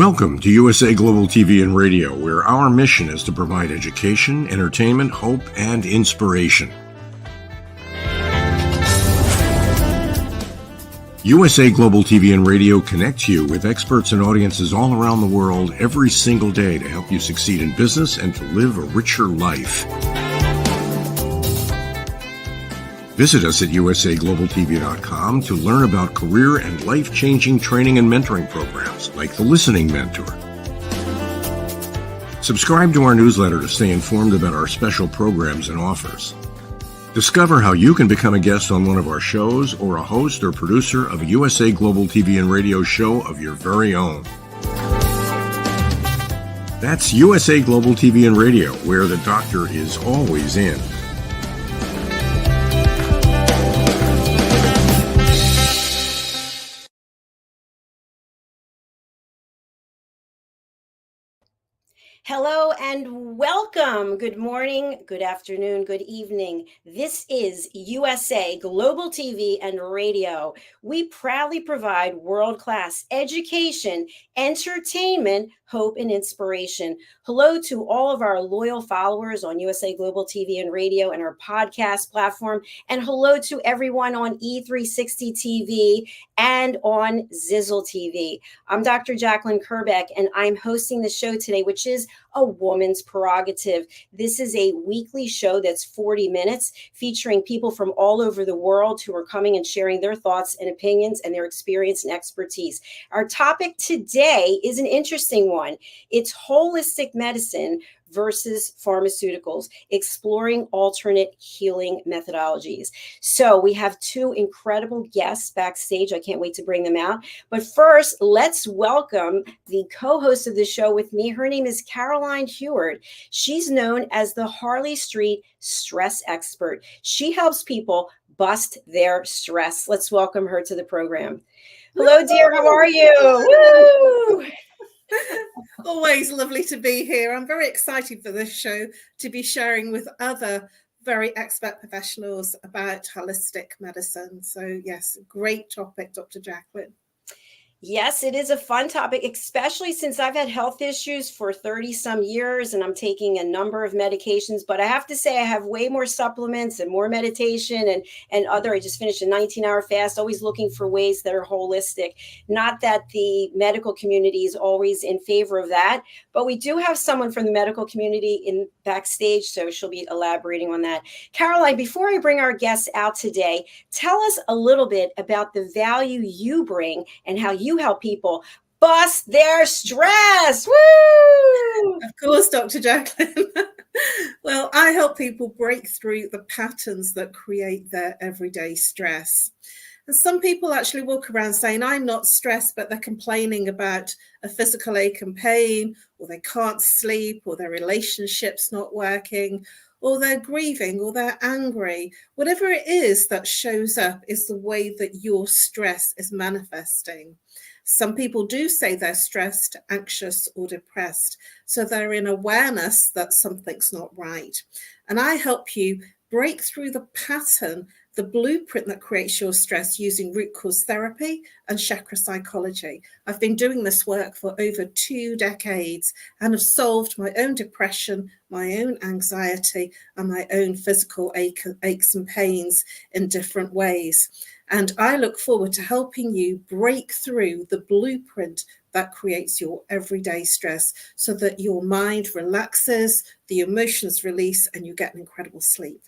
Welcome to USA Global TV and Radio, where our mission is to provide education, entertainment, hope, and inspiration. USA Global TV and Radio connects you with experts and audiences all around the world every single day to help you succeed in business and to live a richer life. Visit us at usaglobaltv.com to learn about career and life-changing training and mentoring programs like the Listening Mentor. Subscribe to our newsletter to stay informed about our special programs and offers. Discover how you can become a guest on one of our shows or a host or producer of a USA Global TV and Radio show of your very own. That's USA Global TV and Radio, where the doctor is always in. Hello and welcome. Good morning, good afternoon, good evening. This is USA Global TV and Radio. We proudly provide world-class education, entertainment, hope, and inspiration. Hello to all of our loyal followers on USA Global TV and Radio and our podcast platform. And hello to everyone on E360 TV and on Zizzle TV. I'm Dr. Jacalyn Kerbeck, and I'm hosting the show today, which is A Woman's Prerogative. This is a weekly show that's 40 minutes featuring people from all over the world who are coming and sharing their thoughts and opinions and their experience and expertise. Our topic today is an interesting one. It's holistic medicine versus pharmaceuticals, exploring alternate healing methodologies. So we have two incredible guests backstage. I can't wait to bring them out. But first, let's welcome the co-host of the show with me. Her name is Caroline.heward. She's known as the Harley Street stress expert. She helps people bust their stress. Let's welcome her to the program. Hello, dear. How are you? Woo! Always lovely to be here. I'm very excited for this show to be sharing with other very expert professionals about holistic medicine. So yes, great topic, Dr. Jacalyn. Yes, it is a fun topic, especially since I've had health issues for 30 some years and I'm taking a number of medications. But I have to say I have way more supplements and more meditation and other. I just finished a 19-hour fast, always looking for ways that are holistic. Not that the medical community is always in favor of that, but we do have someone from the medical community in backstage, so she'll be elaborating on that. Caroline, before I bring our guests out today, tell us a little bit about the value you bring and how you help people bust their stress. Woo! Of course, Dr. Jacalyn. Well, I help people break through the patterns that create their everyday stress. And some people actually walk around saying, I'm not stressed, but they're complaining about a physical ache and pain, or they can't sleep, or their relationship's not working, or they're grieving, or they're angry. Whatever it is that shows up is the way that your stress is manifesting. Some people do say they're stressed, anxious, or depressed. So they're in awareness that something's not right. And I help you break through the pattern, the blueprint that creates your stress using root cause therapy and chakra psychology. I've been doing this work for over 2 decades and have solved my own depression, my own anxiety, and my own physical aches and pains in different ways. And I look forward to helping you break through the blueprint that creates your everyday stress so that your mind relaxes, the emotions release, and you get an incredible sleep.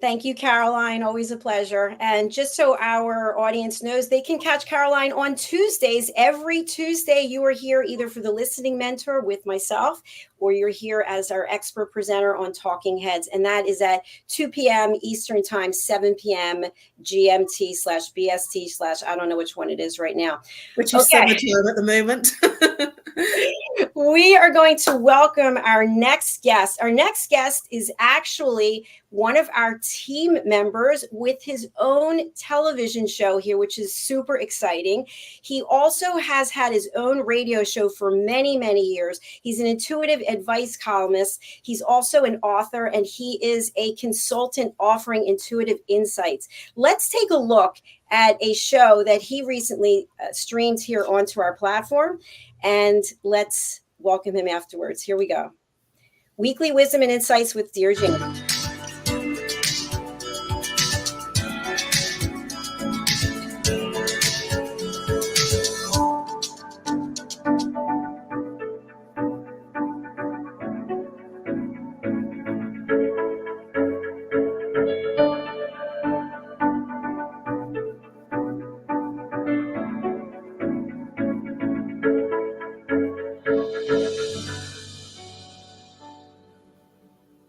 Thank you, Caroline. Always a pleasure. And just so our audience knows, they can catch Caroline on Tuesdays. Every Tuesday, you are here either for the Listening Mentor with myself, or you're here as our expert presenter on Talking Heads. And that is at 2 p.m. Eastern Time, 7 p.m. GMT/BST/ I don't know which one it is right now. Which is summertime at the moment. We are going to welcome our next guest. Our next guest is actually one of our team members with his own television show here, which is super exciting. He also has had his own radio show for many, many years. He's an intuitive advice columnist. He's also an author, and he is a consultant offering intuitive insights. Let's take a look at a show that he recently streamed here onto our platform. And let's welcome him afterwards. Here we go. Weekly Wisdom and Insights with Dear James.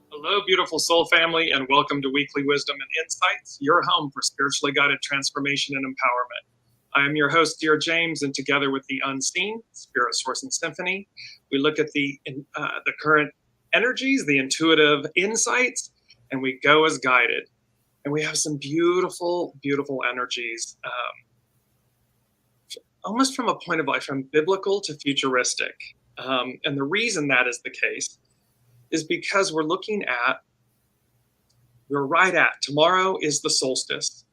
Hello, beautiful soul family, and welcome to Weekly Wisdom and Insights, your home for spiritually guided transformation and empowerment. I am your host, Dear James, and together with the Unseen, Spirit, Source, and Symphony, we look at the current energies, the intuitive insights, and we go as guided. And we have some beautiful, beautiful energies, almost from a point of life, from biblical to futuristic. And the reason that is the case is because we're right at, tomorrow is the solstice.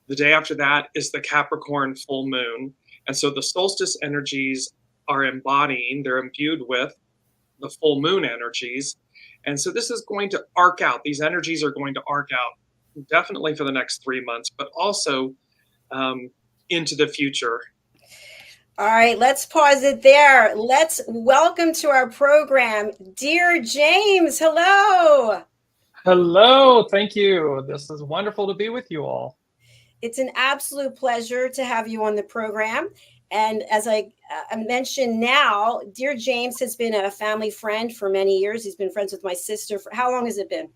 The day after that is the Capricorn full moon. And so the solstice energies are they're imbued with the full moon energies. And so this is going to arc out. These energies are going to arc out definitely for the next 3 months, but also into the future. All right, let's pause it there. Let's welcome to our program, Dear James. Hello. Hello, thank you. This is wonderful to be with you all. It's an absolute pleasure to have you on the program. And as I mentioned now, Dear James has been a family friend for many years. He's been friends with my sister for, how long has it been?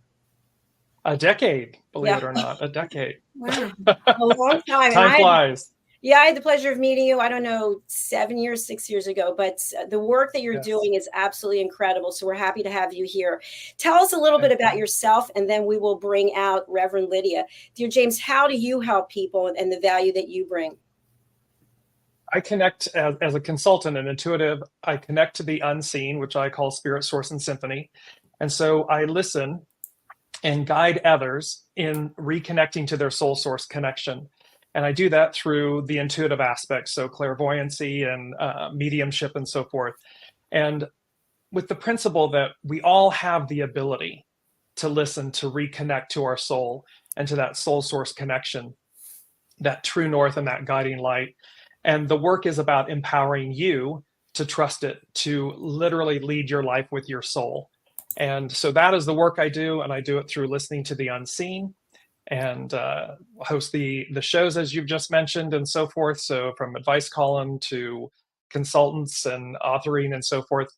A decade, believe it or not, a decade. Wow, a long time. Time flies. Yeah, I had the pleasure of meeting you, I don't know, 6 years ago, but the work that you're doing is absolutely incredible. So we're happy to have you here. Tell us a little bit about yourself, and then we will bring out Reverend Lydia. Dear James, how do you help people and the value that you bring? I connect as a consultant and intuitive. I connect to the unseen, which I call Spirit, Source, and Symphony. And so I listen and guide others in reconnecting to their soul source connection. And I do that through the intuitive aspects, so clairvoyancy and mediumship and so forth. And with the principle that we all have the ability to listen, to reconnect to our soul and to that soul source connection, that true north and that guiding light. And the work is about empowering you to trust it, to literally lead your life with your soul. And so that is the work I do, and I do it through listening to the unseen and host the shows, as you've just mentioned, and so forth. So from advice column to consultants and authoring and so forth,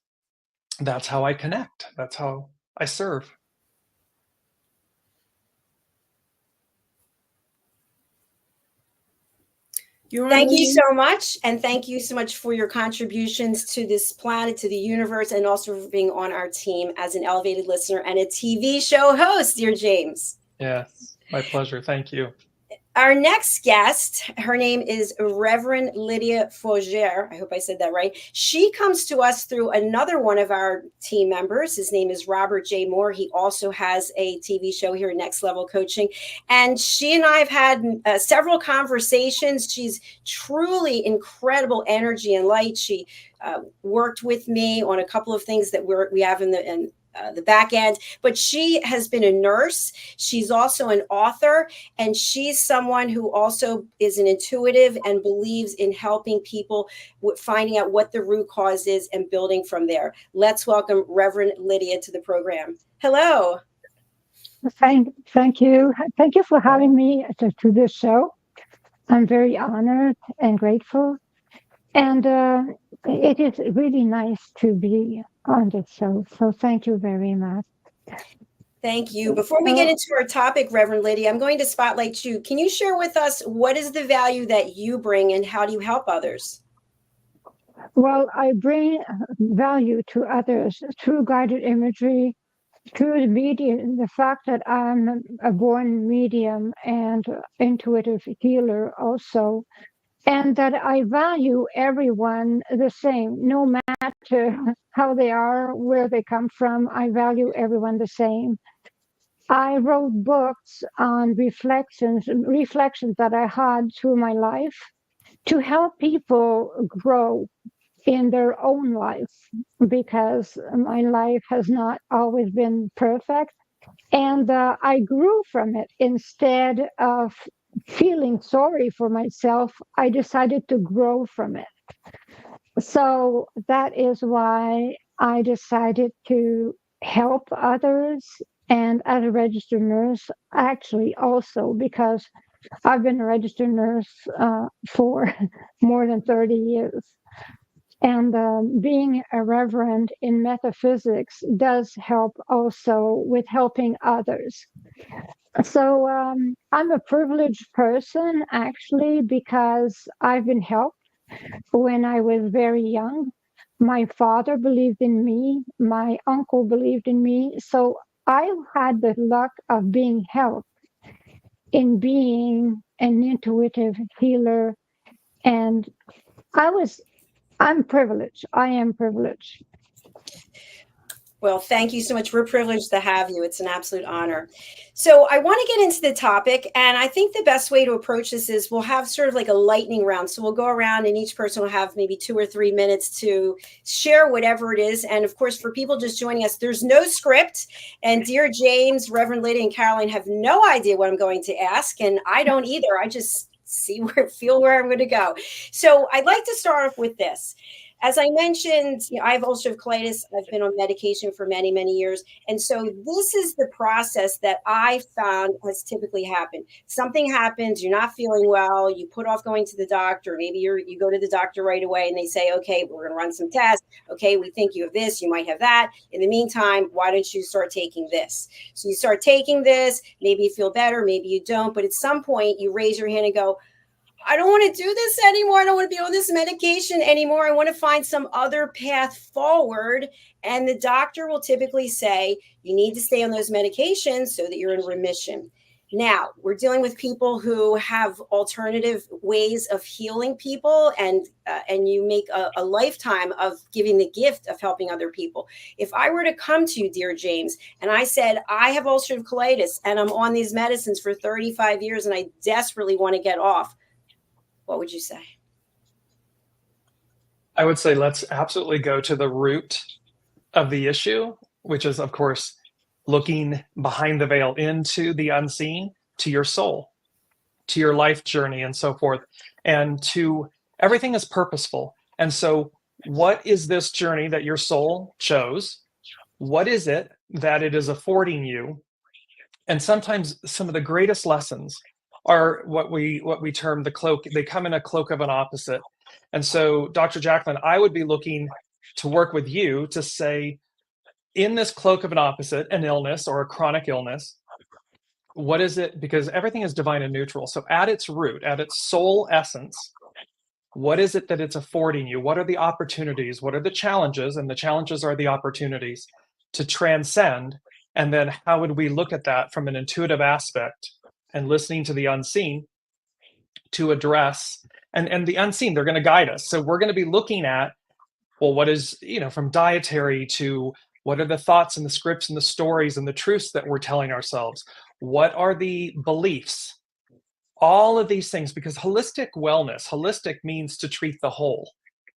that's how I connect. That's how I serve. Thank you so much. And thank you so much for your contributions to this planet, to the universe, and also for being on our team as an elevated listener and a TV show host, Dear James. Yes, my pleasure. Thank you. Our next guest, her name is Reverend Lydia FOUGERES. I hope I said that right. She comes to us through another one of our team members. His name is Robert J. Moore. He also has a TV show here, Next Level Coaching. And she and I have had several conversations. She's truly incredible energy and light. She worked with me on a couple of things that we have in the back end, but she has been a nurse. She's also an author, and she's someone who also is an intuitive and believes in helping people with finding out what the root cause is and building from there. Let's welcome Reverend Lydia to the program. Hello. Thank you. Thank you for having me to this show. I'm very honored and grateful. And it is really nice to be on this show. So thank you very much. Thank you. Before we get into our topic, Reverend Lydia, I'm going to spotlight you. Can you share with us what is the value that you bring and how do you help others? Well, I bring value to others through guided imagery, through the medium, the fact that I'm a born medium and intuitive healer also. And that I value everyone the same, no matter how they are, where they come from. I value everyone the same. I wrote books on reflections that I had through my life to help people grow in their own life, because my life has not always been perfect. And I grew from it. Instead of feeling sorry for myself, I decided to grow from it. So that is why I decided to help others. And as a registered nurse, actually, also because I've been a registered nurse for more than 30 years. And being a reverend in metaphysics does help also with helping others. So I'm a privileged person, actually, because I've been helped when I was very young. My father believed in me, my uncle believed in me. So I had the luck of being helped in being an intuitive healer. And I'm privileged. I am privileged. Well, thank you so much. We're privileged to have you. It's an absolute honor. So I want to get into the topic, and I think the best way to approach this is we'll have sort of like a lightning round. So we'll go around and each person will have maybe 2 or 3 minutes to share whatever it is. And of course, for people just joining us, there's no script. And dear James, Reverend Lydia, and Caroline have no idea what I'm going to ask. And I don't either. I just feel where I'm going to go. So I'd like to start off with this. As I mentioned, I have ulcerative colitis. I've been on medication for many, many years. And so this is the process that I found has typically happened. Something happens, you're not feeling well, you put off going to the doctor. Maybe you go to the doctor right away and they say, okay, we're going to run some tests. Okay, we think you have this, you might have that. In the meantime, why don't you start taking this? So you start taking this, maybe you feel better, maybe you don't. But at some point you raise your hand and go, I don't want to do this anymore. I don't want to be on this medication anymore. I want to find some other path forward. And the doctor will typically say, you need to stay on those medications so that you're in remission. Now, we're dealing with people who have alternative ways of healing people, and you make a lifetime of giving the gift of helping other people. If I were to come to you, dear James, and I said, I have ulcerative colitis and I'm on these medicines for 35 years and I desperately want to get off, what would you say? I would say let's absolutely go to the root of the issue, which is, of course, looking behind the veil into the unseen, to your soul, to your life journey, and so forth. And to everything is purposeful. And so, what is this journey that your soul chose? What is it that it is affording you? And sometimes some of the greatest lessons are what we term the cloak. They come in a cloak of an opposite. And so, Dr. Jacalyn, I would be looking to work with you to say, in this cloak of an opposite, an illness or a chronic illness, what is it? Because everything is divine and neutral. So at its root, at its soul essence, what is it that it's affording you? What are the opportunities? What are the challenges? And the challenges are the opportunities to transcend. And then how would we look at that from an intuitive aspect and listening to the unseen to address, and the unseen, they're going to guide us. So we're going to be looking at, well, what is, from dietary to what are the thoughts and the scripts and the stories and the truths that we're telling ourselves? What are the beliefs? All of these things, because holistic wellness, holistic means to treat the whole,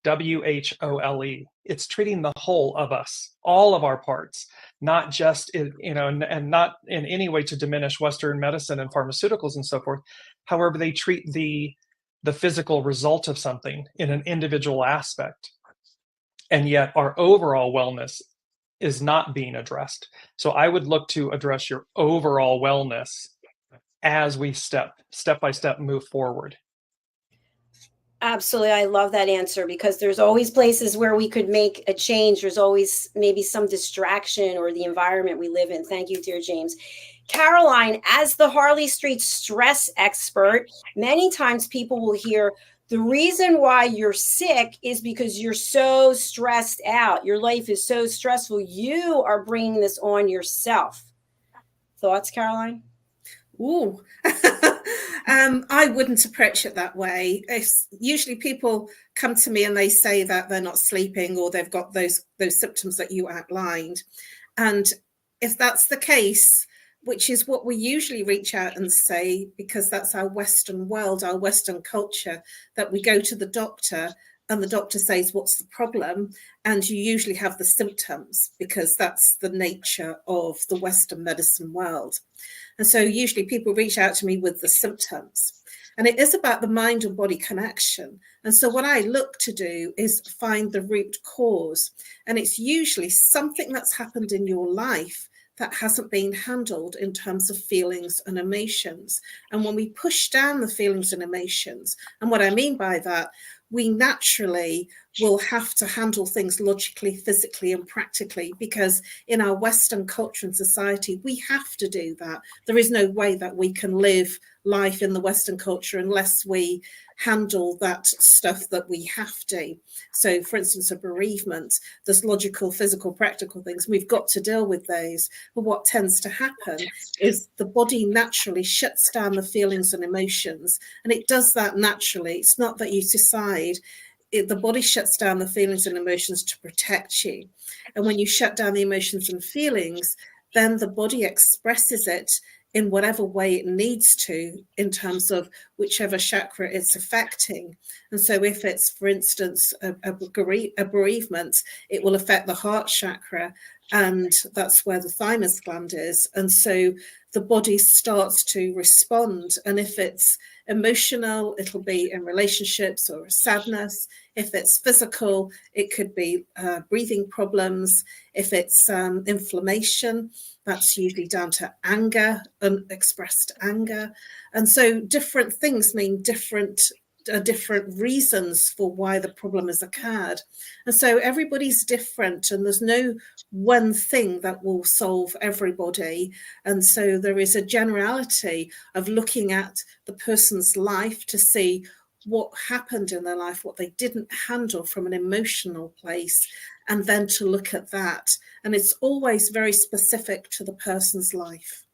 WHOLE. It's treating the whole of us, all of our parts, not just, and not in any way to diminish Western medicine and pharmaceuticals and so forth. However, they treat the physical result of something in an individual aspect. And yet our overall wellness is not being addressed. So I would look to address your overall wellness as we step by step move forward. Absolutely. I love that answer, because there's always places where we could make a change. There's always maybe some distraction or the environment we live in. Thank you, dear James. Caroline, as the Harley Street stress expert, many times people will hear, the reason why you're sick is because you're so stressed out. Your life is so stressful. You are bringing this on yourself. Thoughts, Caroline? Ooh, I wouldn't approach it that way. Usually people come to me and they say that they're not sleeping or they've got those symptoms that you outlined. And if that's the case, which is what we usually reach out and say, because that's our Western world, our Western culture, that we go to the doctor and the doctor says, what's the problem? And you usually have the symptoms, because that's the nature of the Western medicine world. And so usually people reach out to me with the symptoms. And it is about the mind and body connection. And so what I look to do is find the root cause. And it's usually something that's happened in your life that hasn't been handled in terms of feelings and emotions. And when we push down the feelings and emotions, and what I mean by that, we naturally will have to handle things logically, physically, and practically, because in our Western culture and society, we have to do that. There is no way that we can live life in the Western culture unless we handle that stuff that we have to. So, for instance, a bereavement, there's logical, physical, practical things. We've got to deal with those. But what tends to happen is the body naturally shuts down the feelings and emotions. And it does that naturally. It's not that you decide. The body shuts down the feelings and emotions to protect you. And when you shut down the emotions and feelings, then the body expresses it in whatever way it needs to, in terms of whichever chakra it's affecting. And so if it's, for instance, a bereavement, it will affect the heart chakra, and that's where the thymus gland is. And so the body starts to respond. And if it's emotional, it'll be in relationships or sadness. If it's physical, it could be breathing problems. If it's inflammation, that's usually down to anger, unexpressed anger. And so different things mean different reasons for why the problem has occurred. And so everybody's different, and there's no one thing that will solve everybody. And so there is a generality of looking at the person's life to see what happened in their life, what they didn't handle from an emotional place, and then to look at that. And it's always very specific to the person's life.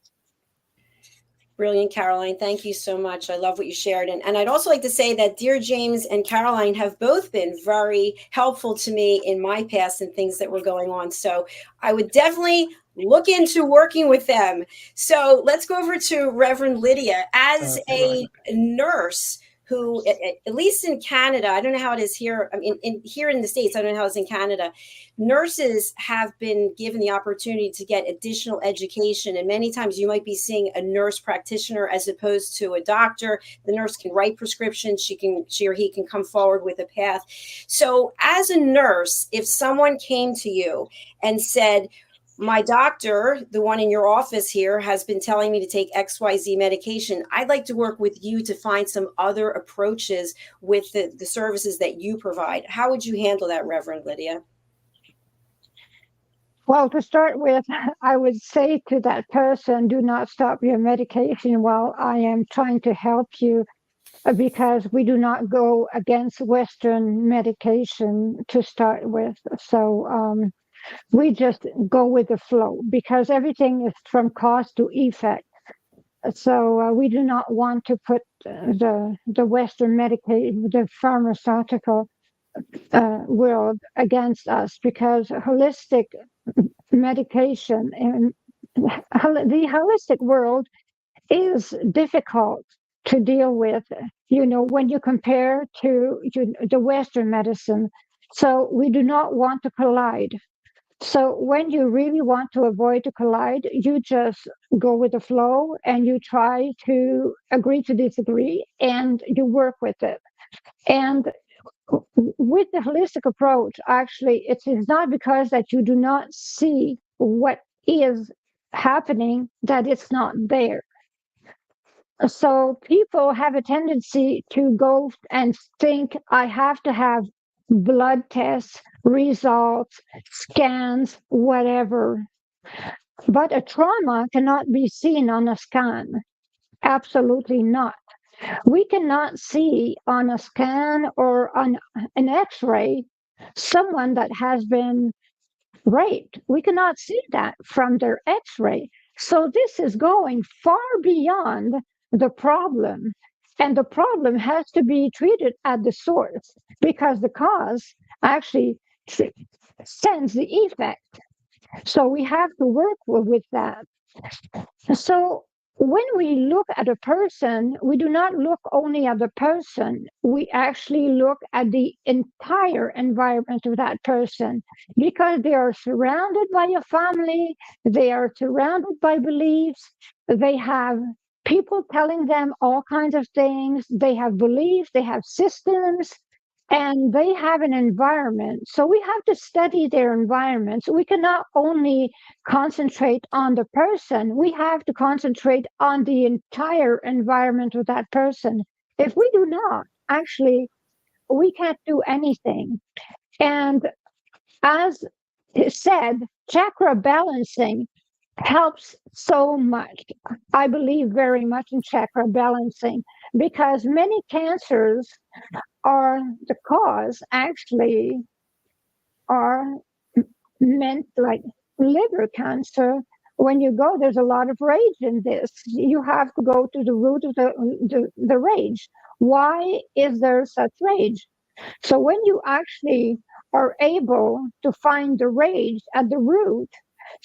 Brilliant, Caroline. Thank you so much. I love what you shared. And I'd also like to say that dear James and Caroline have both been very helpful to me in my past and things that were going on. So I would definitely look into working with them. So let's go over to Reverend Lydia. As a nurse who, at least in Canada, I don't know how it is here. I mean, here in the States, I don't know how it's in Canada. Nurses have been given the opportunity to get additional education. And many times you might be seeing a nurse practitioner as opposed to a doctor. The nurse can write prescriptions. She or he can come forward with a path. So as a nurse, if someone came to you and said, my doctor, the one in your office here, has been telling me to take XYZ medication, I'd like to work with you to find some other approaches with the services that you provide. How would you handle that, Reverend Lydia? Well, to start with, I would say to that person, do not stop your medication while I am trying to help you, because we do not go against Western medication to start with. So we just go with the flow, because everything is from cause to effect. So we do not want to put the Western medication, the pharmaceutical world against us, because holistic medication and the holistic world is difficult to deal with, when you compare to the Western medicine. So we do not want to collide. So when you really want to avoid to collide, you just go with the flow and you try to agree to disagree and you work with it. And with the holistic approach, actually, it is not because that you do not see what is happening that it's not there. So people have a tendency to go and think, I have to have blood tests, results, scans, whatever. But a trauma cannot be seen on a scan. Absolutely not. We cannot see on a scan or on an X-ray someone that has been raped. We cannot see that from their X-ray. So this is going far beyond the problem. And the problem has to be treated at the source, because the cause actually sends the effect. So we have to work with that. So when we look at a person, we do not look only at the person, we actually look at the entire environment of that person, because they are surrounded by a family, they are surrounded by beliefs, they have people telling them all kinds of things, they have beliefs, they have systems, and they have an environment. So we have to study their environment. So we cannot only concentrate on the person, we have to concentrate on the entire environment of that person. If we do not, actually, we can't do anything. And as said, chakra balancing helps so much. I believe very much in chakra balancing, because many cancers are the cause, actually, are meant like liver cancer. When you go, there's a lot of rage in this. You have to go to the root of the rage. Why is there such rage? So when you actually are able to find the rage at the root,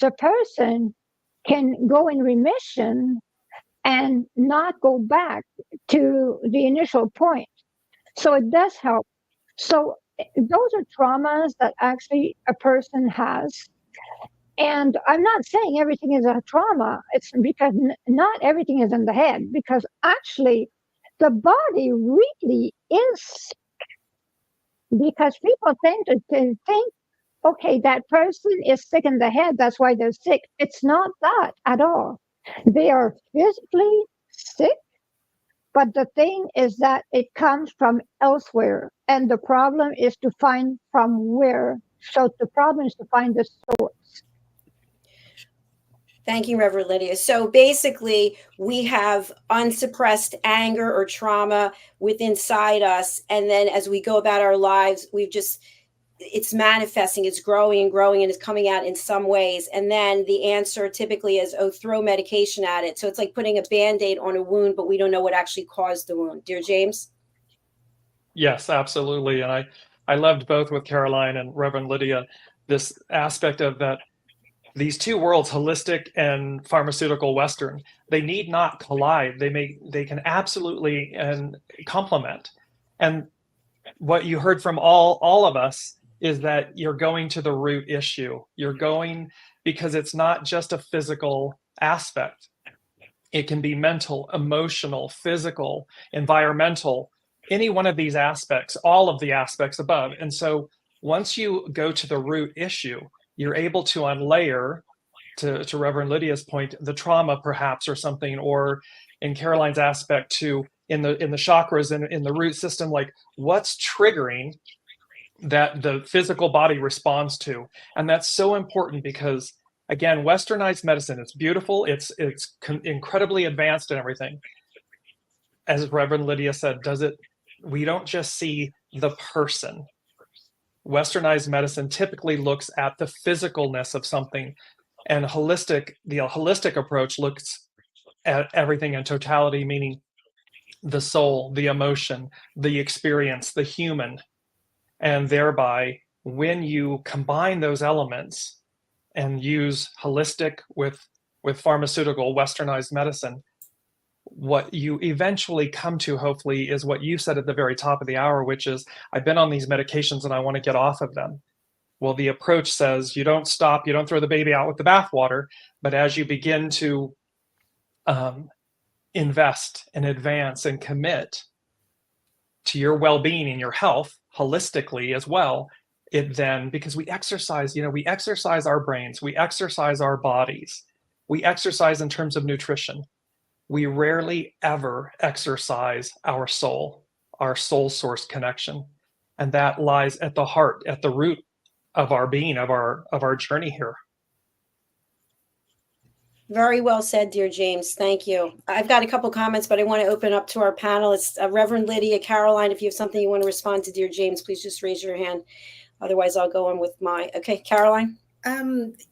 the person can go in remission and not go back to the initial point. So it does help. So those are traumas that actually a person has. And I'm not saying everything is a trauma. It's because not everything is in the head, because actually the body really is sick. Because people tend to think, okay, that person is sick in the head, that's why they're sick. It's not that at all. They are physically sick, but the thing is that it comes from elsewhere. And the problem is to find from where. So the problem is to find the source. Thank you, Reverend Lydia. So basically, we have unsuppressed anger or trauma within inside us. And then as we go about our lives, it's manifesting, it's growing and growing, and it's coming out in some ways. And then the answer typically is, oh, throw medication at it. So it's like putting a Band-Aid on a wound, but we don't know what actually caused the wound. Dear James? Yes, absolutely. And I loved both with Caroline and Reverend Lydia, this aspect of that these two worlds, holistic and pharmaceutical Western, they need not collide. They can absolutely complement. And what you heard from all of us is that you're going to the root issue. You're going because it's not just a physical aspect. It can be mental, emotional, physical, environmental, any one of these aspects, all of the aspects above. And so once you go to the root issue, you're able to unlayer, to Reverend Lydia's point, the trauma perhaps or something, or in Caroline's aspect to in the chakras and in the root system, like what's triggering that the physical body responds to. And that's so important because, again, westernized medicine, it's beautiful, it's incredibly advanced and everything. As Reverend Lydia said, we don't just see the person. Westernized medicine typically looks at the physicalness of something, and the holistic approach looks at everything in totality, meaning the soul, the emotion, the experience, the human. And thereby, when you combine those elements and use holistic with pharmaceutical westernized medicine, what you eventually come to, hopefully, is what you said at the very top of the hour, which is, I've been on these medications and I want to get off of them. Well, the approach says you don't stop, you don't throw the baby out with the bathwater, but as you begin to invest and advance and commit to your well-being and your health holistically as well, it then, because we exercise our brains, we exercise our bodies, we exercise in terms of nutrition. We rarely ever exercise our soul source connection. And that lies at the heart, at the root of our being, of our journey here. Very well said, dear James. Thank you. I've got a couple comments, but I want to open up to our panelists. Reverend Lydia, Caroline, if you have something you want to respond to dear James, please just raise your hand. Otherwise, I'll go on with okay, Caroline?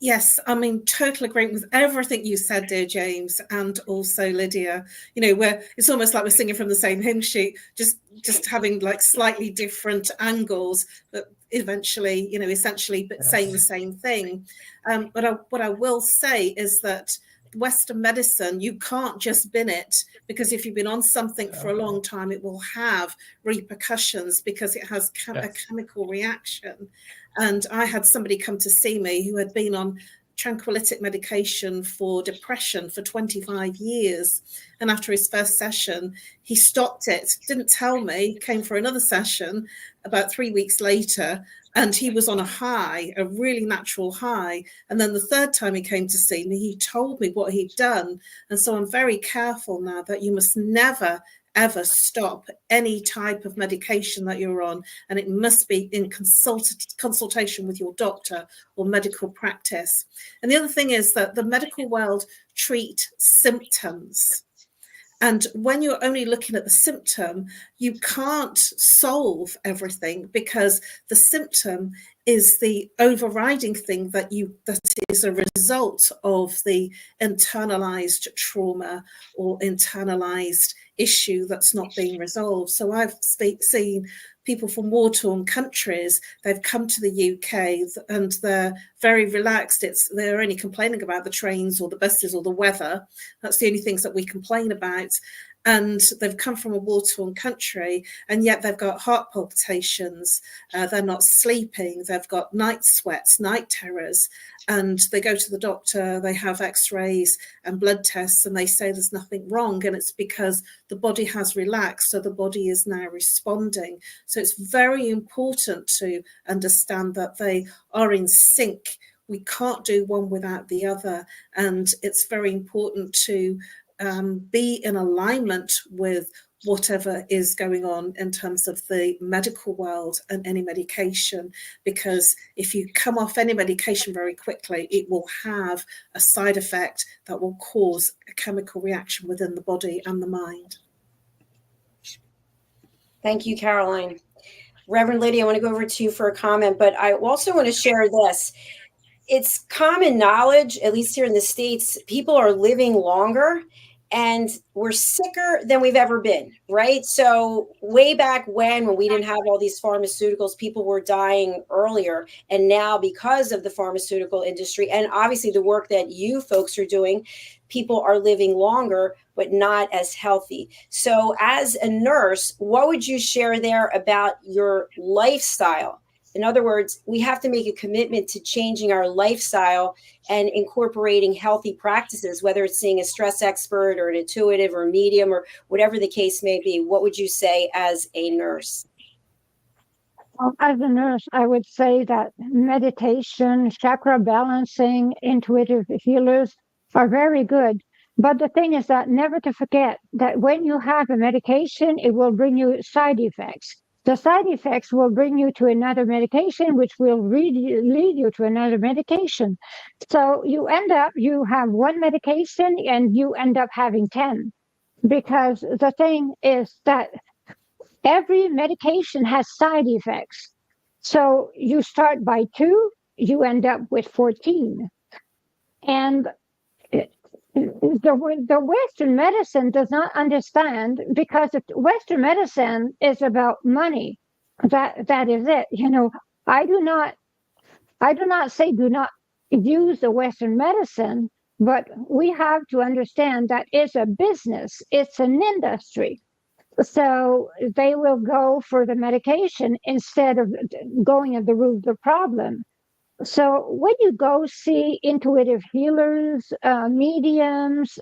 Yes, I mean, total agreement with everything you said, dear James, and also Lydia. Where it's almost like we're singing from the same hymn sheet, just having like slightly different angles, but eventually, essentially, but saying the same thing. But what I will say is that Western medicine, you can't just bin it, because if you've been on something for a long time, it will have repercussions because it has a chemical reaction. And I had somebody come to see me who had been on tranquillitic medication for depression for 25 years. And after his first session, he stopped it, didn't tell me, came for another session about 3 weeks later, and he was on a high, a really natural high. And then the third time he came to see me, he told me what he'd done. And so I'm very careful now that you must never, ever stop any type of medication that you're on, and it must be in consultation with your doctor or medical practice. And the other thing is that the medical world treat symptoms. And when you're only looking at the symptom, you can't solve everything, because the symptom is the overriding thing that is a result of the internalized trauma or internalized issue that's not being resolved. So I've seen people from war-torn countries, they've come to the UK and they're very relaxed. They're only complaining about the trains or the buses or the weather. That's the only things that we complain about. And they've come from a war-torn country, and yet they've got heart palpitations, they're not sleeping, they've got night sweats, night terrors, and they go to the doctor, they have x-rays and blood tests, and they say there's nothing wrong, and it's because the body has relaxed, so the body is now responding. So it's very important to understand that they are in sync. We can't do one without the other, and it's very important to be in alignment with whatever is going on in terms of the medical world and any medication, because if you come off any medication very quickly, it will have a side effect that will cause a chemical reaction within the body and the mind. Thank you, Caroline. Reverend Lydia, I want to go over to you for a comment, but I also want to share this. It's common knowledge, at least here in the States, people are living longer and we're sicker than we've ever been, right? So way back when we didn't have all these pharmaceuticals, people were dying earlier. And now because of the pharmaceutical industry and obviously the work that you folks are doing, people are living longer, but not as healthy. So as a nurse, what would you share there about your lifestyle? In other words, we have to make a commitment to changing our lifestyle and incorporating healthy practices, whether it's seeing a stress expert or an intuitive or medium or whatever the case may be. What would you say as a nurse? Well, as a nurse, I would say that meditation, chakra balancing, intuitive healers are very good. But the thing is that never to forget that when you have a medication, it will bring you side effects. The side effects will bring you to another medication, which will lead you to another medication. So you have one medication and you end up having 10. Because the thing is that every medication has side effects. So you start by 2, you end up with 14. And the Western medicine does not understand, because Western medicine is about money. That is it. You know, I do not say do not use the Western medicine, but we have to understand that it's a business, it's an industry. So they will go for the medication instead of going at the root of the problem. So when you go see intuitive healers, mediums,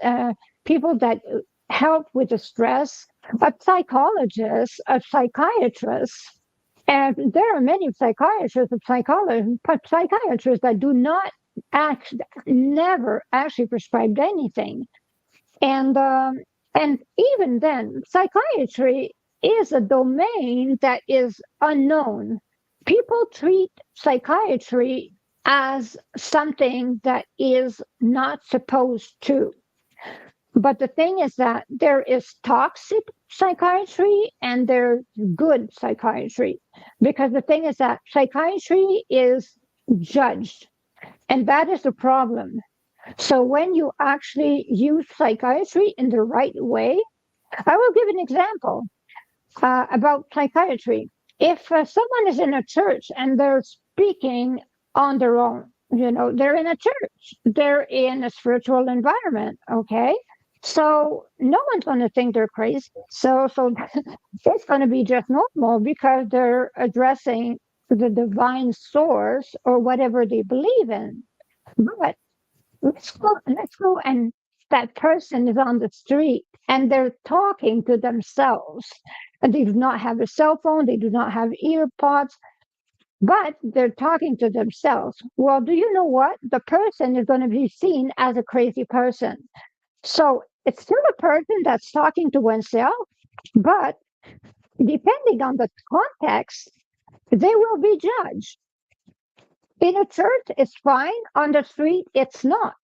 people that help with the stress, a psychologist, a psychiatrist, and there are many psychiatrists and psychiatrists that do not never actually prescribed anything. And even then, psychiatry is a domain that is unknown. People treat psychiatry as something that is not supposed to. But the thing is that there is toxic psychiatry and there's good psychiatry. Because the thing is that psychiatry is judged. And that is the problem. So when you actually use psychiatry in the right way, I will give an example about psychiatry. If someone is in a church and they're speaking on their own, they're in a church, they're in a spiritual environment. Okay. So no one's going to think they're crazy. So it's going to be just normal because they're addressing the divine source or whatever they believe in. But let's go and that person is on the street and they're talking to themselves. And they do not have a cell phone, they do not have ear pods, but they're talking to themselves. Well, do you know what? The person is going to be seen as a crazy person. So it's still a person that's talking to oneself, but depending on the context, they will be judged. In a church, it's fine. On the street, it's not.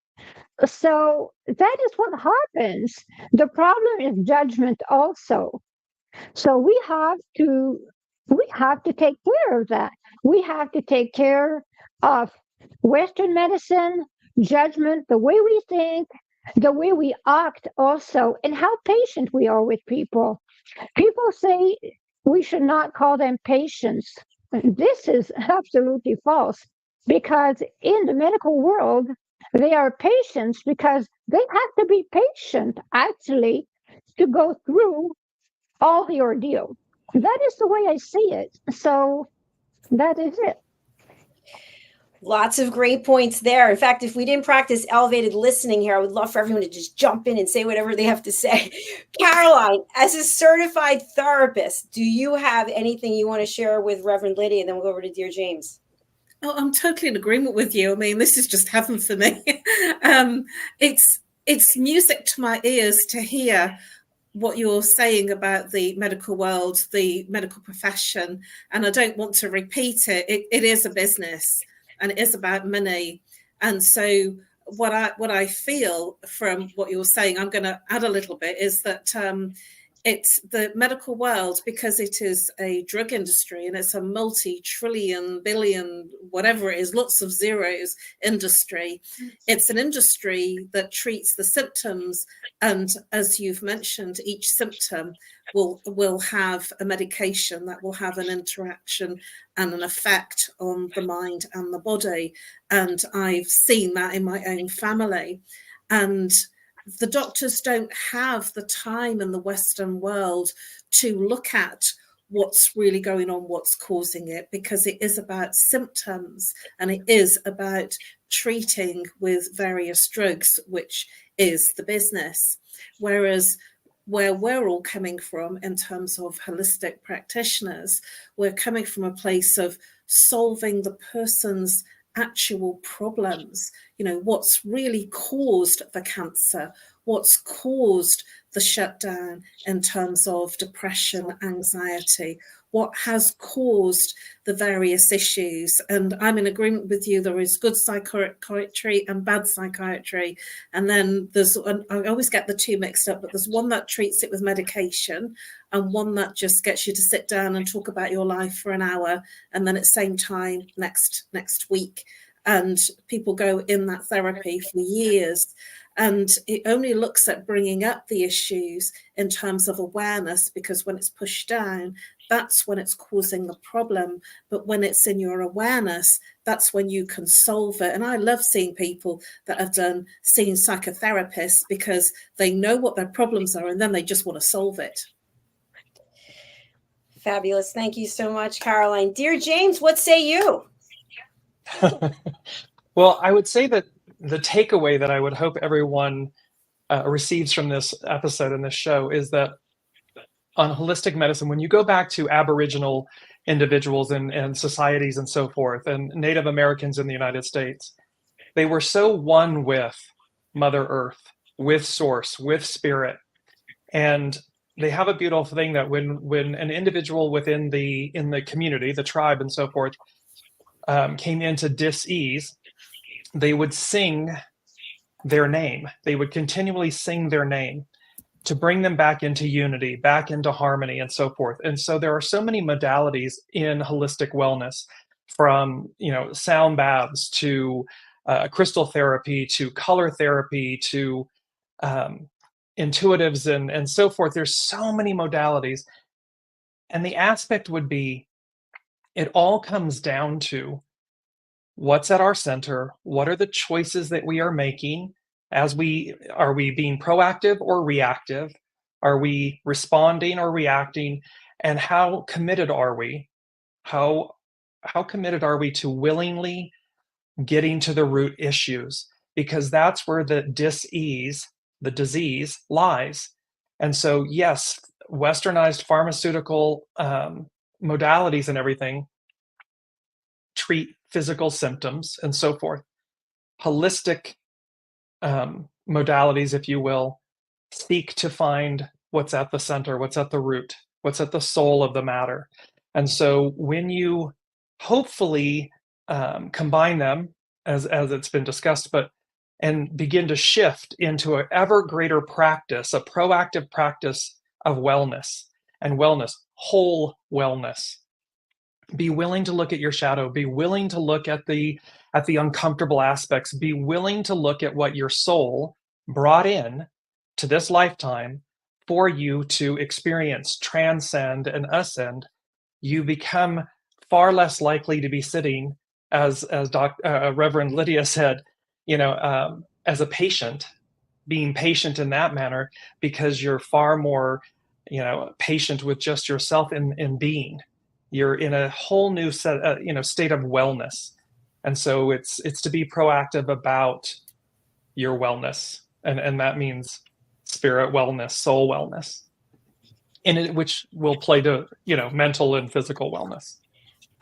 So that is what happens. The problem is judgment also. So we have to take care of that. We have to take care of Western medicine, judgment, the way we think, the way we act also, and how patient we are with people. People say we should not call them patients. This is absolutely false because in the medical world, they are patients because they have to be patient actually to go through all the ordeal. That is the way I see it. So that is it. Lots of great points there. In fact, if we didn't practice elevated listening here, I would love for everyone to just jump in and say whatever they have to say. Caroline, as a certified therapist, do you have anything you want to share with Reverend Lydia? And then we'll go over to Dear James. Oh, I'm totally in agreement with you. I mean, this is just heaven for me. It's music to my ears to hear what you're saying about the medical world, the medical profession, and I don't want to repeat it. It is a business and it is about money. And so what I feel from what you're saying, I'm going to add a little bit, is that it's the medical world, because it is a drug industry and it's a multi-trillion, billion, whatever it is, lots of zeros industry. It's an industry that treats the symptoms. And as you've mentioned, each symptom will have a medication that will have an interaction and an effect on the mind and the body. And I've seen that in my own family. And the doctors don't have the time in the Western world to look at what's really going on, what's causing it, because it is about symptoms and it is about treating with various drugs, which is the business. Whereas where we're all coming from in terms of holistic practitioners, we're coming from a place of solving the person's actual problems, what's really caused the cancer, what's caused the shutdown in terms of depression, anxiety, what has caused the various issues. And I'm in agreement with you, there is good psychiatry and bad psychiatry. And then I always get the two mixed up, but there's one that treats it with medication and one that just gets you to sit down and talk about your life for an hour, and then at the same time next week. And people go in that therapy for years. And it only looks at bringing up the issues in terms of awareness, because when it's pushed down, that's when it's causing the problem. But when it's in your awareness, that's when you can solve it. And I love seeing people that have seen psychotherapists because they know what their problems are and then they just want to solve it. Fabulous. Thank you so much, Caroline. Dear James, what say you? Well, I would say that the takeaway that I would hope everyone receives from this episode and this show is that on holistic medicine, when you go back to Aboriginal individuals and societies and so forth, and Native Americans in the United States, they were so one with Mother Earth, with Source, with Spirit. And they have a beautiful thing that when an individual in the community, the tribe and so forth, came into dis-ease, they would sing their name. They would continually sing their name to bring them back into unity, back into harmony, and so forth. And so there are so many modalities in holistic wellness, from sound baths to crystal therapy to color therapy to intuitives and so forth. There's so many modalities. And the aspect would be, it all comes down to what's at our center, what are the choices that we are making are we being proactive or reactive? Are we responding or reacting? And how committed are we? How committed are we to willingly getting to the root issues? Because that's where the disease lies. And so, yes, westernized pharmaceutical modalities and everything treat physical symptoms and so forth. Holistic modalities, if you will, seek to find what's at the center, what's at the root, what's at the soul of the matter. And so when you hopefully combine them, as it's been discussed, and begin to shift into an ever greater practice, a proactive practice of wellness, whole wellness. Be willing to look at your shadow, be willing to look at the uncomfortable aspects, be willing to look at what your soul brought in to this lifetime for you to experience, transcend, and ascend. You become far less likely to be sitting, as Reverend Lydia said, as a patient, being patient in that manner, because you're far more, patient with just yourself in being. You're in a whole new state of wellness. And so it's to be proactive about your wellness. And that means spirit wellness, soul wellness, which will play to, mental and physical wellness.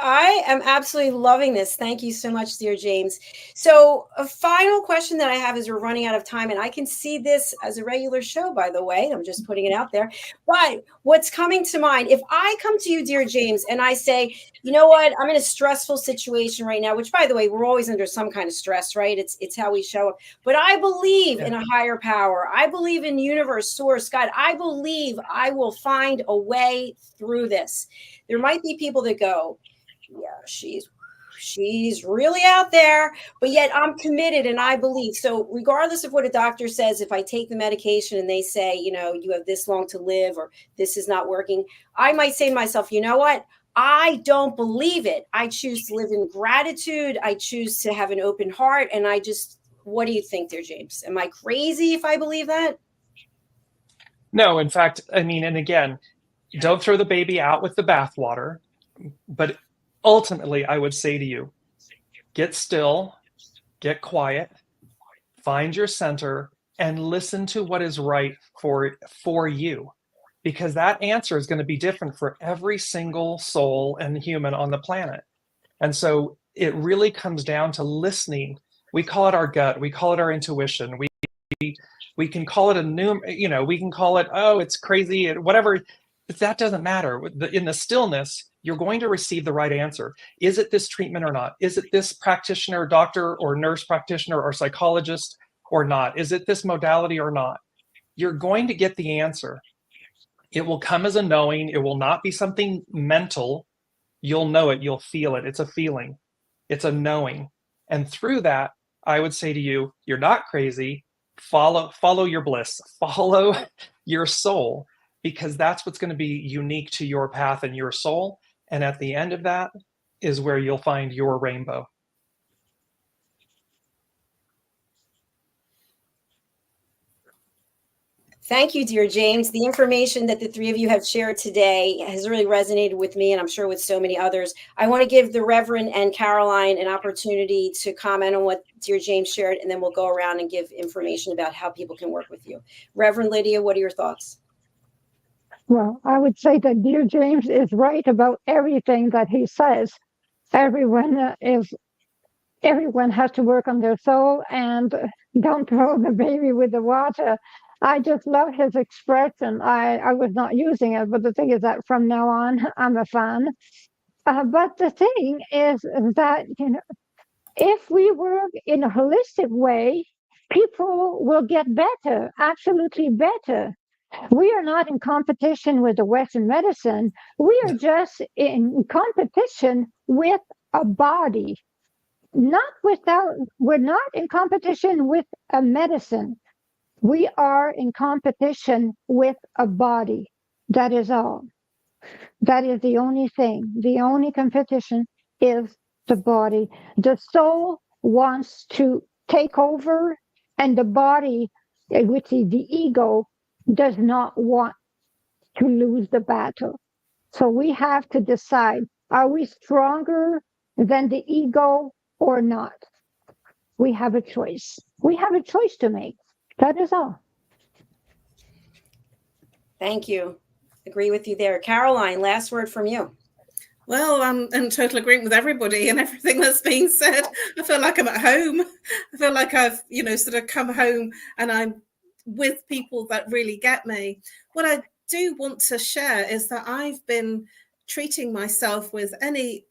I am absolutely loving this. Thank you so much, dear James. So a final question that I have, is we're running out of time, and I can see this as a regular show, by the way. I'm just putting it out there. But what's coming to mind, if I come to you, dear James, and I say, you know what, I'm in a stressful situation right now, which, by the way, we're always under some kind of stress, right? It's how we show up. But I believe in a higher power. I believe in universe, source, God. I believe I will find a way through this. There might be people that go, yeah, she's really out there, but yet I'm committed and I believe. So regardless of what a doctor says, if I take the medication and they say, you have this long to live, or this is not working, I might say to myself, you know what? I don't believe it. I choose to live in gratitude. I choose to have an open heart. And what do you think, dear James? Am I crazy if I believe that? No, in fact, and again, don't throw the baby out with the bathwater, but ultimately, I would say to you, get still, get quiet, find your center, and listen to what is right for you. Because that answer is going to be different for every single soul and human on the planet. And so it really comes down to listening. We call it our gut. We call it our intuition. We can call it we can call it, oh, it's crazy, whatever. But that doesn't matter. In the stillness, you're going to receive the right answer. Is it this treatment or not? Is it this practitioner, doctor or nurse practitioner or psychologist or not? Is it this modality or not? You're going to get the answer. It will come as a knowing. It will not be something mental. You'll know it. You'll feel it. It's a feeling. It's a knowing. And through that, I would say to you, you're not crazy. Follow your bliss. Follow your soul, because that's what's going to be unique to your path and your soul. And at the end of that is where you'll find your rainbow. Thank you, dear James. The information that the three of you have shared today has really resonated with me, and I'm sure with so many others. I want to give the Reverend and Caroline an opportunity to comment on what dear James shared, and then we'll go around and give information about how people can work with you. Reverend Lydia, what are your thoughts? Well, I would say that dear James is right about everything that he says. Everyone has to work on their soul and don't throw the baby with the water. I just love his expression. I was not using it, but the thing is that from now on, I'm a fan. But the thing is that, if we work in a holistic way, people will get better, absolutely better. We are not in competition with the Western medicine. We are just in competition with a body. We're not in competition with a medicine. We are in competition with a body. That is all. That is the only thing. The only competition is the body. The soul wants to take over, and the body, which is the ego, does not want to lose the battle. So we have to decide, are we stronger than the ego or not? We have a choice. We have a choice to make. That is all. Thank you. Agree with you there. Caroline, last word from you. Well, I'm in total agreement with everybody and everything that's being said. I feel like I'm at home. I feel like I've, sort of come home and I'm with people that really get me. What I do want to share is that I've been treating myself with any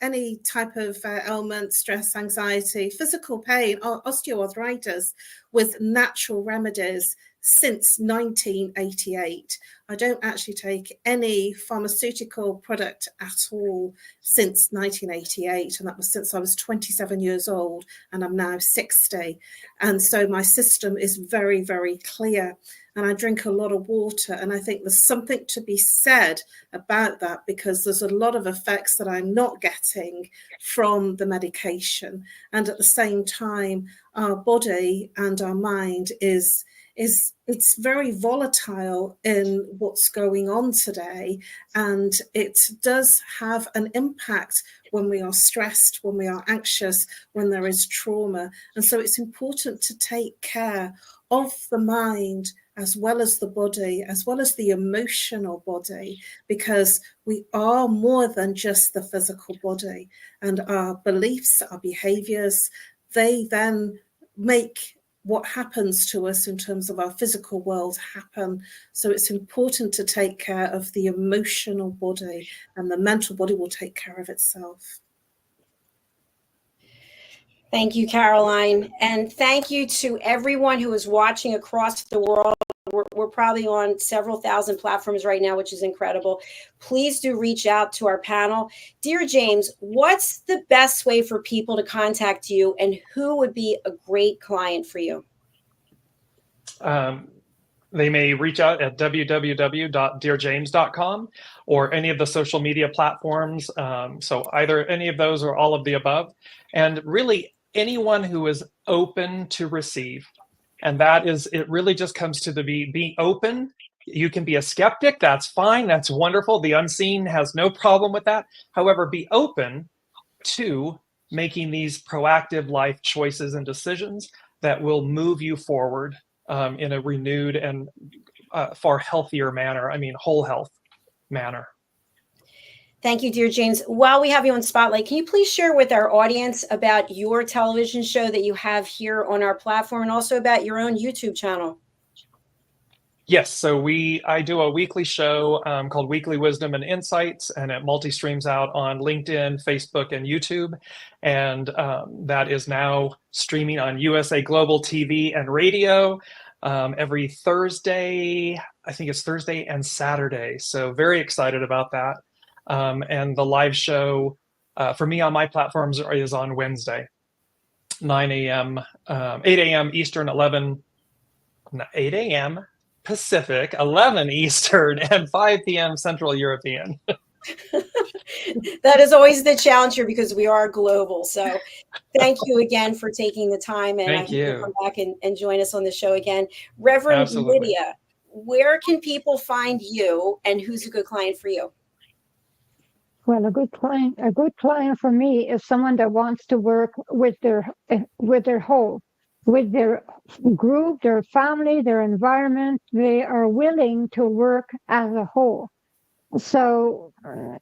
type of ailment, stress, anxiety, physical pain, or osteoarthritis with natural remedies since 1988. I don't actually take any pharmaceutical product at all since 1988, and that was since I was 27 years old, and I'm now 60. And so my system is very, very clear, and I drink a lot of water, and I think there's something to be said about that, because there's a lot of effects that I'm not getting from the medication. And at the same time, our body and our mind it's very volatile in what's going on today, and it does have an impact when we are stressed, when we are anxious, when there is trauma. And so it's important to take care of the mind as well as the body, as well as the emotional body, because we are more than just the physical body. And our beliefs, our behaviors, they then make what happens to us in terms of our physical world happen. So it's important to take care of the emotional body, and the mental body will take care of itself. Thank you, Caroline. And thank you to everyone who is watching across the world. We're probably on several thousand platforms right now, which is incredible. Please do reach out to our panel. Dear James, what's the best way for people to contact you, and who would be a great client for you? They may reach out at www.dearjames.com or any of the social media platforms. So either any of those or all of the above. And really anyone who is open to receive. And that is, it really just comes to be open. You can be a skeptic. That's fine. That's wonderful. The unseen has no problem with that. However, be open to making these proactive life choices and decisions that will move you forward in a renewed and far healthier manner. I mean, whole health manner. Thank you, dear James. While we have you on Spotlight, can you please share with our audience about your television show that you have here on our platform, and also about your own YouTube channel? Yes, so I do a weekly show called Weekly Wisdom and Insights, and it multi-streams out on LinkedIn, Facebook, and YouTube. And that is now streaming on USA Global TV and radio every Thursday. I think it's Thursday and Saturday. So very excited about that. And the live show for me on my platforms is on Wednesday, 9 a.m., 8 a.m. Eastern, 8 a.m. Pacific, 11 Eastern, and 5 p.m. Central European. That is always the challenge here, because we are global. So thank you again for taking the time, and I hope you'll come back and join us on the show again. Reverend Absolutely. Lydia, where can people find you, and who's a good client for you? Well, a good client for me is someone that wants to work with their whole, with their group, their family, their environment. They are willing to work as a whole. So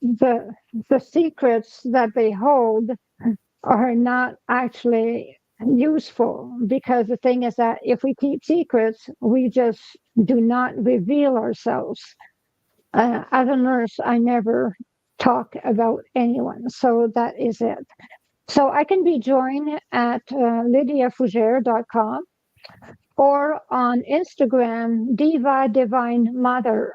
the secrets that they hold are not actually useful, because the thing is that if we keep secrets, we just do not reveal ourselves. As a nurse, I never talk about anyone, so that is it. So I can be joined at lydiafougere.com or on Instagram, Diva Divine Mother.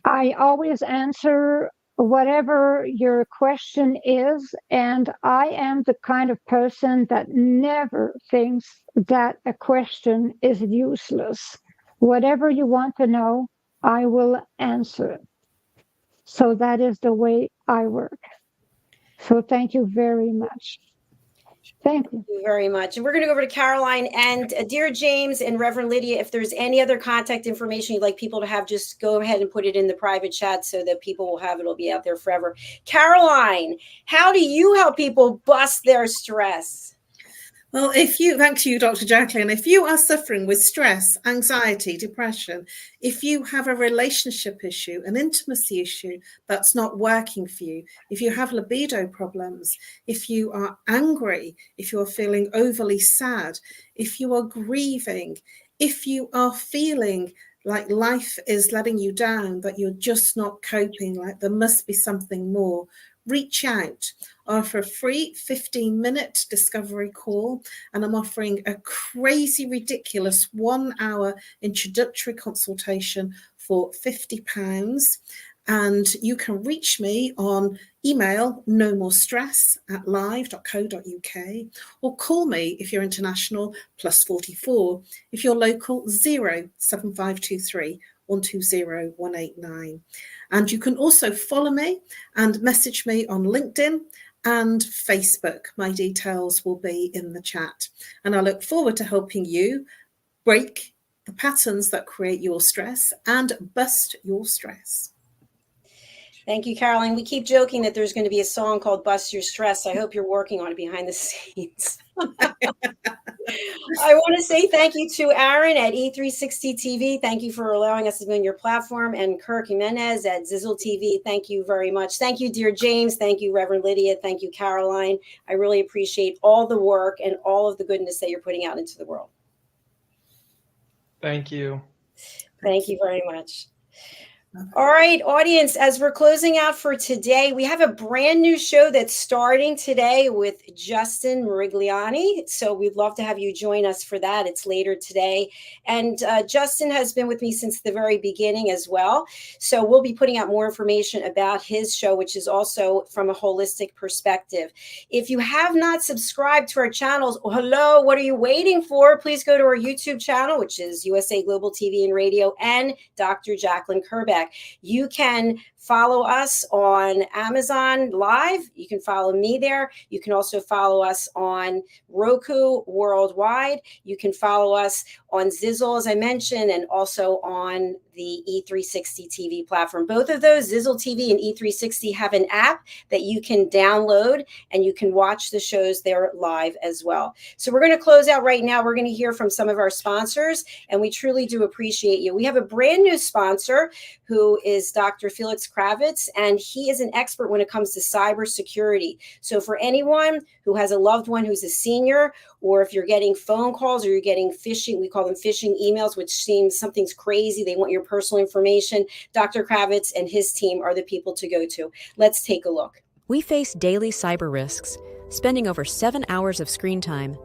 I always answer whatever your question is, and I am the kind of person that never thinks that a question is useless. Whatever you want to know, I will answer it. So that is the way I work. So thank you very much. Thank you. Thank you very much. And we're going to go over to Caroline and dear James and Reverend Lydia. If there's any other contact information you'd like people to have, just go ahead and put it in the private chat so that people will have it. It'll be out there forever. Caroline, how do you help people bust their stress? Well, thank you, Dr. Jacalyn. If you are suffering with stress, anxiety, depression, if you have a relationship issue, an intimacy issue that's not working for you, if you have libido problems, if you are angry, if you're feeling overly sad, if you are grieving, if you are feeling like life is letting you down, that you're just not coping, like there must be something more, reach out. I offer a free 15-minute discovery call, and I'm offering a crazy, ridiculous 1-hour introductory consultation for £50. And you can reach me on email, nomorestress@live.co.uk, or call me if you're international, +44. If you're local, 07523 120 189. And you can also follow me and message me on LinkedIn and Facebook. My details will be in the chat. And I look forward to helping you break the patterns that create your stress and bust your stress. Thank you, Caroline. We keep joking that there's going to be a song called Bust Your Stress. I hope you're working on it behind the scenes. I want to say thank you to Aaron at E360 TV. Thank you for allowing us to be on your platform. And Kirk Jimenez at Zizzle TV. Thank you very much. Thank you, dear James. Thank you, Reverend Lydia. Thank you, Caroline. I really appreciate all the work and all of the goodness that you're putting out into the world. Thank you. Thank you very much. All right, audience, as we're closing out for today, we have a brand new show that's starting today with Justin Merigliani. So we'd love to have you join us for that. It's later today. And Justin has been with me since the very beginning as well. So we'll be putting out more information about his show, which is also from a holistic perspective. If you have not subscribed to our channels, hello, what are you waiting for? Please go to our YouTube channel, which is USA Global TV and Radio, and Dr. Jacalyn Kerbeck. You can follow us on Amazon Live. You can follow me there. You can also follow us on Roku worldwide. You can follow us on Zizzle, as I mentioned, and also on the E360 TV platform. Both of those, Zizzle TV and E360, have an app that you can download, and you can watch the shows there live as well. So we're going to close out right now. We're going to hear from some of our sponsors, and we truly do appreciate you. We have a brand new sponsor who is Dr. Felix Kravitz, and he is an expert when it comes to cybersecurity. So for anyone who has a loved one who's a senior, or if you're getting phone calls or you're getting phishing, we call them phishing emails, which seems something's crazy, they want your personal information, Dr. Kravitz and his team are the people to go to. Let's take a look. We face daily cyber risks, spending over 7 hours of screen time,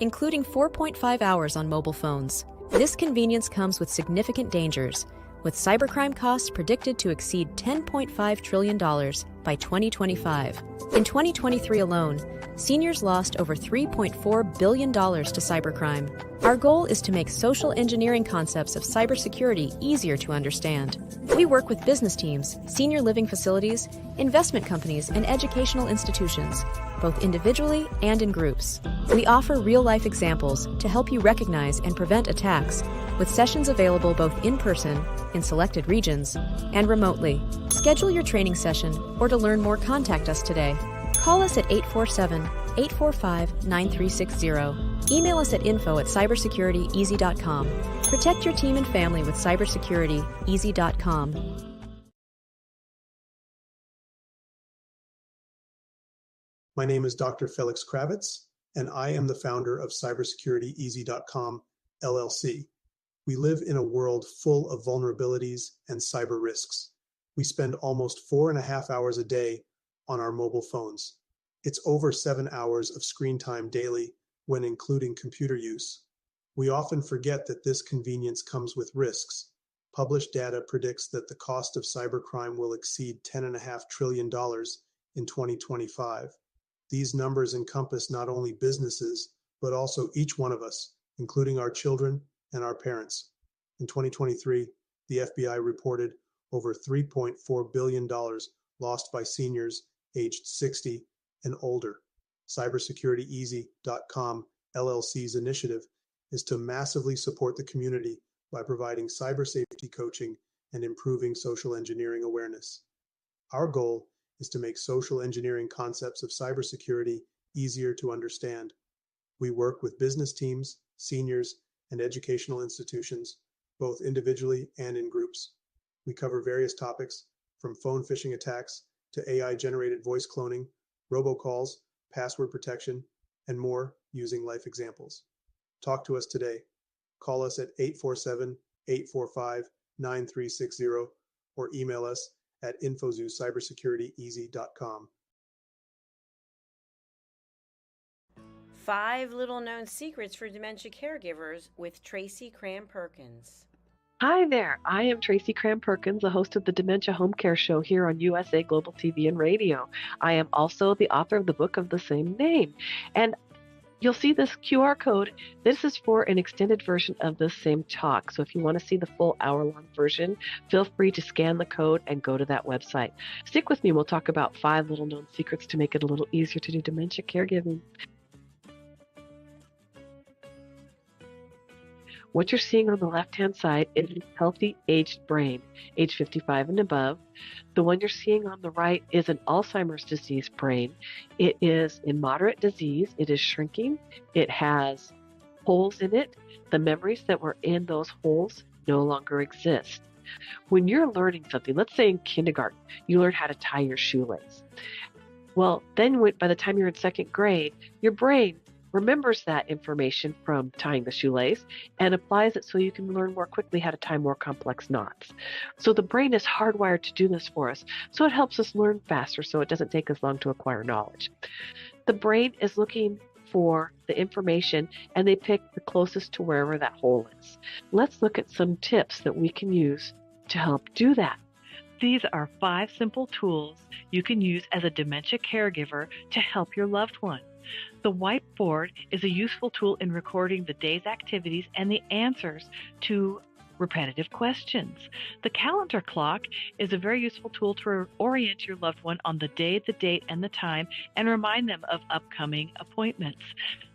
including 4.5 hours on mobile phones. This convenience comes with significant dangers, with cybercrime costs predicted to exceed $10.5 trillion by 2025. In 2023 alone, seniors lost over $3.4 billion to cybercrime. Our goal is to make social engineering concepts of cybersecurity easier to understand. We work with business teams, senior living facilities, investment companies, and educational institutions, both individually and in groups. We offer real-life examples to help you recognize and prevent attacks, with sessions available both in person, in selected regions, and remotely. Schedule your training session, or to learn more, contact us today. Call us at 847-845-9360. Email us at info@cybersecurityeasy.com. Protect your team and family with cybersecurityeasy.com. My name is Dr. Felix Kravitz, and I am the founder of cybersecurityeasy.com, LLC. We live in a world full of vulnerabilities and cyber risks. We spend almost 4.5 hours a day on our mobile phones. It's over 7 hours of screen time daily when including computer use. We often forget that this convenience comes with risks. Published data predicts that the cost of cybercrime will exceed $10.5 trillion in 2025. These numbers encompass not only businesses, but also each one of us, including our children and our parents. In 2023, the FBI reported over $3.4 billion lost by seniors aged 60 and older. CybersecurityEasy.com LLC's initiative is to massively support the community by providing cyber safety coaching and improving social engineering awareness. Our goal is to make social engineering concepts of cybersecurity easier to understand. We work with business teams, seniors, and educational institutions, both individually and in groups. We cover various topics from phone phishing attacks to AI-generated voice cloning, robocalls, password protection, and more using life examples. Talk to us today. Call us at 847-845-9360 or email us at info@cybersecurityeasy.com. 5 little known secrets for dementia caregivers with Tracy Cram-Perkins. Hi there, I am Tracy Cram-Perkins, the host of the Dementia Home Care Show here on USA Global TV and Radio. I am also the author of the book of the same name. And you'll see this QR code. This is for an extended version of the same talk. So if you want to see the full hour-long version, feel free to scan the code and go to that website. Stick with me. We'll talk about 5 little known secrets to make it a little easier to do dementia caregiving. What you're seeing on the left-hand side is a healthy aged brain, age 55 and above. The one you're seeing on the right is an Alzheimer's disease brain. It is in moderate disease. It is shrinking. It has holes in it. The memories that were in those holes no longer exist. When you're learning something, let's say in kindergarten, you learn how to tie your shoelace. Well, then by the time you're in 2nd grade, your brain remembers that information from tying the shoelace and applies it so you can learn more quickly how to tie more complex knots. So the brain is hardwired to do this for us. So it helps us learn faster so it doesn't take us long to acquire knowledge. The brain is looking for the information and they pick the closest to wherever that hole is. Let's look at some tips that we can use to help do that. These are 5 simple tools you can use as a dementia caregiver to help your loved one. The whiteboard is a useful tool in recording the day's activities and the answers to repetitive questions. The calendar clock is a very useful tool to orient your loved one on the day, the date, and the time, and remind them of upcoming appointments.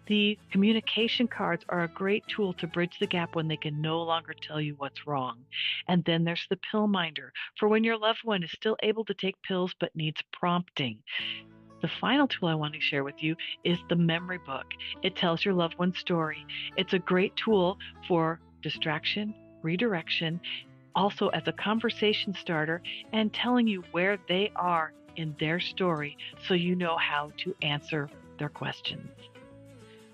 The communication cards are a great tool to bridge the gap when they can no longer tell you what's wrong. And then there's the pill minder for when your loved one is still able to take pills but needs prompting. The final tool I want to share with you is the memory book. It tells your loved one's story. It's a great tool for distraction, redirection, also as a conversation starter, and telling you where they are in their story so you know how to answer their questions.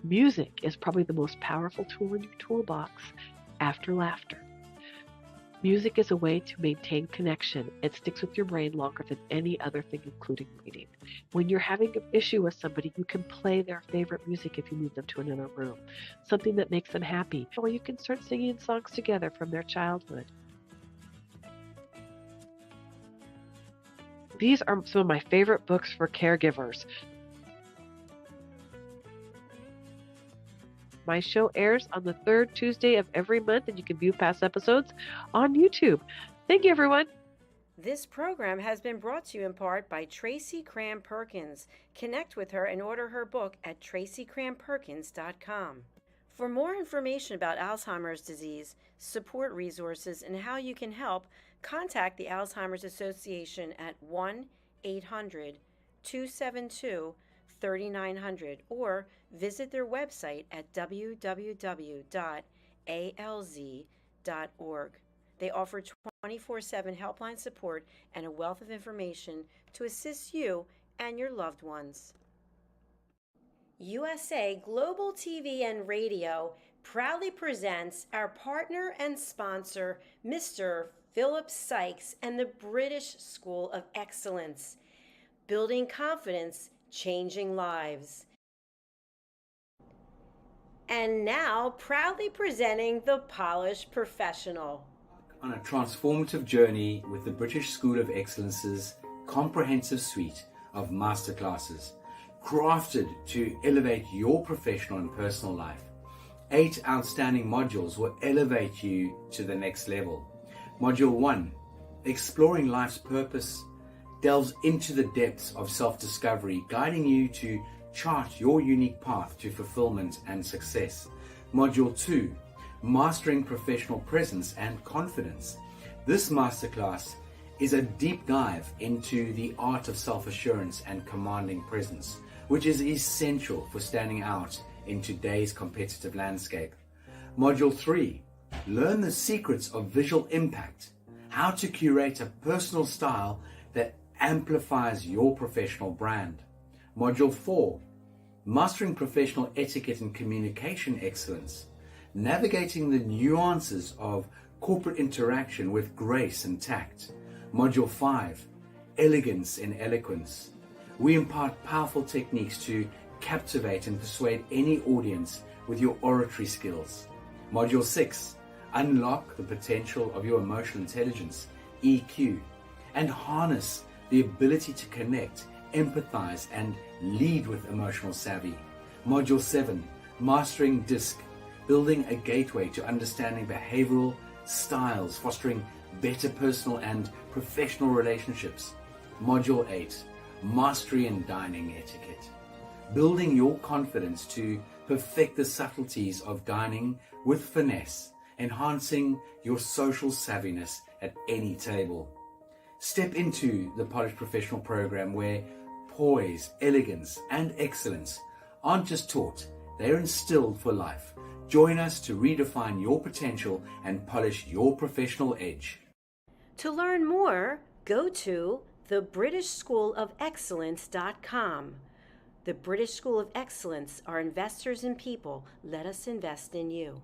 Music is probably the most powerful tool in your toolbox after laughter. Music is a way to maintain connection. It sticks with your brain longer than any other thing, including reading. When you're having an issue with somebody, you can play their favorite music if you move them to another room, something that makes them happy, or you can start singing songs together from their childhood. These are some of my favorite books for caregivers. My show airs on the 3rd Tuesday of every month, and you can view past episodes on YouTube. Thank you, everyone. This program has been brought to you in part by Tracy Cram-Perkins. Connect with her and order her book at tracycramperkins.com. For more information about Alzheimer's disease, support resources, and how you can help, contact the Alzheimer's Association at 1-800-272-3900 or visit their website at www.alz.org. They offer 24/7 helpline support and a wealth of information to assist you and your loved ones. USA Global TV and Radio proudly presents our partner and sponsor, Mr. Philip Sykes and the British School of Excellence. Building confidence, changing lives. And now, proudly presenting the Polished Professional. On a transformative journey with the British School of Excellence's comprehensive suite of masterclasses, crafted to elevate your professional and personal life. 8 outstanding modules will elevate you to the next level. Module 1, exploring life's purpose, delves into the depths of self-discovery, guiding you to chart your unique path to fulfillment and success. Module 2, Mastering Professional Presence and Confidence. This masterclass is a deep dive into the art of self-assurance and commanding presence, which is essential for standing out in today's competitive landscape. Module 3, Learn the secrets of visual impact, how to curate a personal style that amplifies your professional brand. Module 4, Mastering Professional Etiquette and Communication Excellence, navigating the nuances of corporate interaction with grace and tact. Module 5, Elegance in Eloquence. We impart powerful techniques to captivate and persuade any audience with your oratory skills. Module 6, Unlock the potential of your emotional intelligence, EQ, and harness the ability to connect, empathize, and lead with emotional savvy. Module 7, Mastering DISC, building a gateway to understanding behavioral styles, fostering better personal and professional relationships. Module 8, Mastery in Dining Etiquette, building your confidence to perfect the subtleties of dining with finesse, enhancing your social savviness at any table. Step into the Polished Professional program where poise, elegance, and excellence aren't just taught, they're instilled for life. Join us to redefine your potential and polish your professional edge. To learn more, go to thebritishschoolofexcellence.com. The British School of Excellence are investors in people. Let us invest in you.